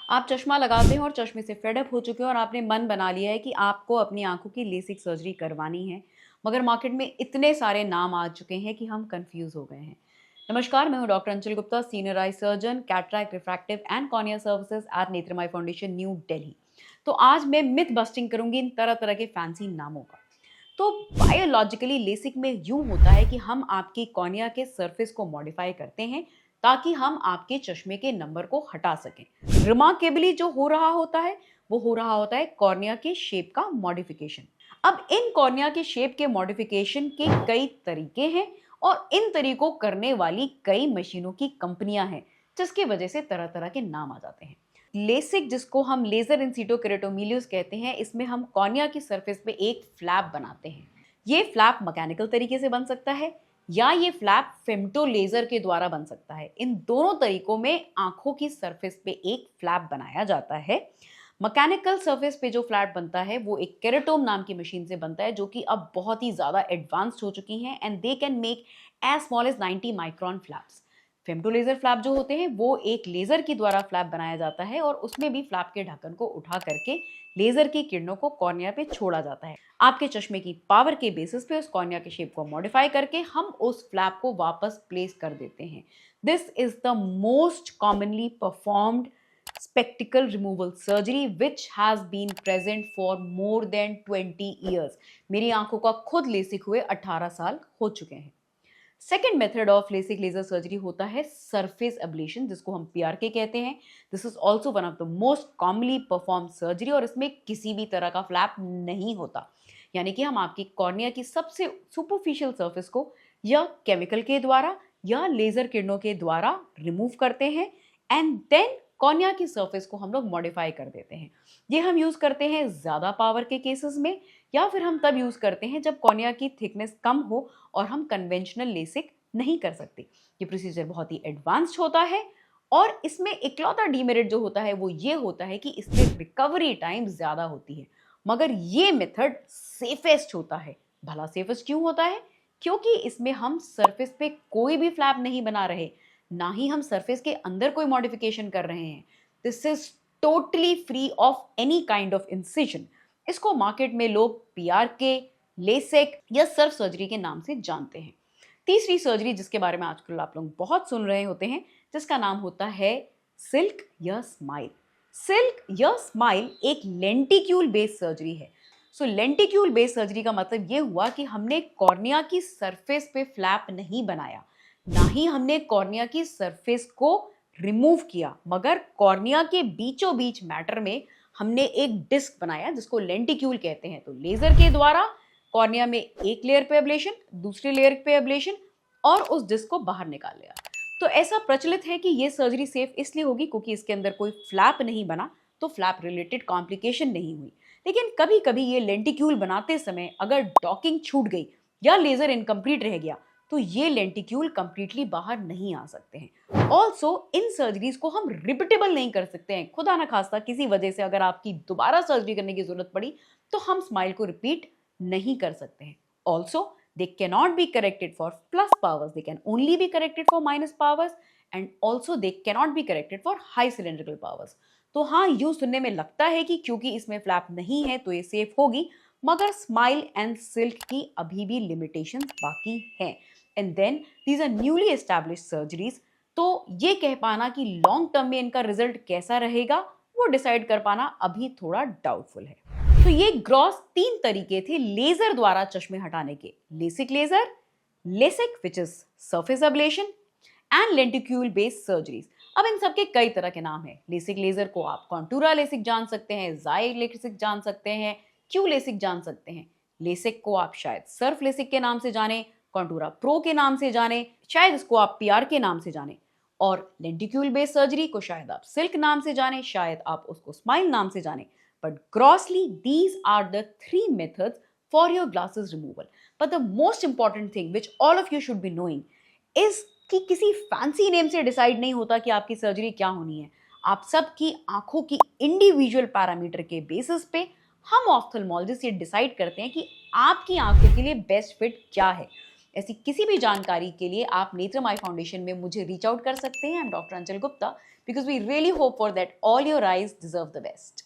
आप चश्मा लगाते हैं और चश्मे से फेड अप हो चुके हैं और आपने मन बना लिया है कि आपको अपनी आंखों की लेसिक सर्जरी करवानी है, मगर मार्केट में इतने सारे नाम आ चुके हैं कि हम कंफ्यूज हो गए हैं। नमस्कार, मैं हूं doctor Anchal Gupta, senior eye surgeon, cataract, refractive and cornea services at Netramai Foundation, New Delhi. तो आज मैं मिथ बस्टिंग करूंगी इन तरह तरह के फैंसी नामों का। तो बायोलॉजिकली लेसिक में यूं होता है कि हम आपकी कॉर्निया के सरफेस को मॉडिफाई करते हैं ताकि हम आपके चश्मे के नंबर को हटा सकें। रिमार्केबली जो हो रहा होता है वो हो रहा होता है कॉर्निया के शेप का मॉडिफिकेशन। अब इन कॉर्निया के शेप के मॉडिफिकेशन के कई तरीके हैं और इन तरीकों करने वाली कई मशीनों की कंपनियां हैं, जिसकी वजह से तरह तरह के नाम आ जाते हैं। लेसिक, जिसको हम लेजर इन सीटो केरेटोमिलियस कहते हैं, इसमें हम कॉर्निया की सरफेस पे एक फ्लैप बनाते हैं। ये फ्लैप मैकेनिकल तरीके से बन सकता है या ये फ्लैप फेम्टो लेजर के द्वारा बन सकता है। इन दोनों तरीकों में आंखों की सरफेस पे एक फ्लैप बनाया जाता है। मैकेनिकल सरफेस पे जो फ्लैप बनता है वो एक केरेटोम नाम की मशीन से बनता है, जो कि अब बहुत ही ज्यादा एडवांस्ड हो चुकी हैं and they can make as small as 90 micron flaps. Femto laser flap जो होते हैं वो एक लेजर के द्वारा फ्लैप बनाया जाता है और उसमें भी फ्लैप के ढक्कन को उठा करके लेजर की किरणों को कॉर्निया पे छोड़ा जाता है। आपके चश्मे की पावर के बेसिस पे उस कॉर्निया के शेप को मॉडिफाई करके हम उस फ्लैप को वापस प्लेस कर देते हैं। This is the most commonly performed spectacle removal surgery which has been present for more than 20 years। मेरी आंखों का खुद लेसिक हुए 18 साल हो चुके हैं। Second method of LASIK laser surgery होता है सरफेस एब्लेशन, जिसको हम पीआरके कहते हैं। This is also one of the most commonly perform surgery और इसमें किसी भी तरह का फ्लैप नहीं होता। यानी कि हम आपकी कॉर्निया की सबसे सुपरफिशियल सरफेस को या केमिकल के द्वारा या लेजर किरणों के द्वारा रिमूव करते हैं एंड देन कॉर्निया की सरफेस को हम लोग मॉडिफाई कर देते हैं। ये हम यूज करते हैं ज्यादा पावर के केसेस में या फिर हम तब यूज करते हैं जब कॉर्निया की थिकनेस कम हो और हम कन्वेंशनल लेसिक नहीं कर सकते। ये प्रोसीजर बहुत ही एडवांस्ड होता है और इसमें इकलौता डीमेरिट जो होता है वो ये होता है कि इसमें रिकवरी टाइम ज्यादा होती है, मगर ये मेथड सेफेस्ट होता है। भला सेफेस्ट क्यों होता है? क्योंकि इसमें हम सरफेस पे कोई भी फ्लैप नहीं बना रहे, ना ही हम सरफेस के अंदर कोई मॉडिफिकेशन कर रहे हैं। This is totally free of any kind of incision. इसको मार्केट में लोग पीआरके, लेसिक या सर्फ सर्जरी के नाम से जानते हैं। तीसरी सर्जरी जिसके बारे में आजकल आप लोग बहुत सुन रहे होते हैं, जिसका नाम होता है सिल्क या स्माइल। सिल्क या स्माइल एक लेंटिक्यूल बेस्ड सर्जरी है। सो लेंटिक्यूल बेस्ड सर्जरी का मतलब ये हुआ कि हमने कॉर्निया की सरफेस पे फ्लैप नहीं बनाया, ना ही हमने कॉर्निया की सरफेस को रिमूव किया, मगर कॉर्निया के बीचों बीच मैटर में हमने एक डिस्क बनाया जिसको लेंटिक्यूल कहते हैं। तो लेजर के द्वारा कॉर्निया में एक लेयर पे एब्लेशन, दूसरी लेयर पे एब्लेशन और उस डिस्क को बाहर निकाल लिया। तो ऐसा प्रचलित है कि ये सर्जरी सेफ इसलिए होगी क्योंकि इसके अंदर कोई फ्लैप नहीं बना, तो फ्लैप रिलेटेड कॉम्प्लिकेशन नहीं हुई। लेकिन कभी कभी ये लेंटिक्यूल बनाते समय अगर डॉकिंग छूट गई या लेजर इनकम्प्लीट रह गया तो ये लेंटिक्यूल कंप्लीटली बाहर नहीं आ सकते हैं। ऑल्सो इन सर्जरीज को हम रिपीटेबल नहीं कर सकते हैं। खुदा ना खास्ता किसी वजह से अगर आपकी दोबारा सर्जरी करने की जरूरत पड़ी तो हम स्माइल को रिपीट नहीं कर सकते हैं। Also they cannot be corrected for plus powers, they can only be corrected for minus powers and also they cannot be corrected for high cylindrical powers। तो हाँ, यूं सुनने में लगता है कि क्योंकि इसमें फ्लैप नहीं है तो ये सेफ होगी, मगर स्माइल एंड सिल्क की अभी भी लिमिटेशंस बाकी हैं। And then these are newly established surgeries, तो ये कह पाना कि लॉन्ग टर्म में इनका रिजल्ट कैसा रहेगा वो डिसाइड कर पाना अभी थोड़ा डाउटफुल है। तो ये ग्रॉस 3 तरीके थे लेजर द्वारा चश्मे हटाने के: LASIK laser, LASIK which is surface ablation and lenticule based surgeries. अब इन सब के कई तरह के नाम हैं। लेसिक लेजर को आप कॉन्टूरा लेसिक जान सकते हैं, ज़ाई लेसिक जान सकते हैं, क्यू लेसिक जान सकते हैं। लेसिक को आप शायद सर्फ लेसिक के नाम से जाने, कॉन्टूरा प्रो के नाम से जाने, शायद इसको आप पीआर के नाम से जाने, और लेंटिक्यूल बेस्ड सर्जरी को शायद आप सिल्क नाम से जाने, शायद आप उसको स्माइल नाम से जाने। But grossly, these are the 3 methods for your glasses removal. But the most important thing which all of you should be knowing is कि किसी फैंसी नेम से डिसाइड नहीं होता कि आपकी सर्जरी क्या होनी है। आप सबकी आंखों की इंडिविजुअल पैरामीटर के बेसिस पे हम ऑफ्थल्मोलॉजिस्ट ये डिसाइड करते हैं कि आपकी आंखों के लिए बेस्ट फिट क्या है। ऐसी किसी भी जानकारी के लिए आप नेत्रम आई फाउंडेशन में मुझे रीच आउट कर सकते हैं। आई am doctor Anchal Gupta, because we really hope for that all your eyes deserve the best.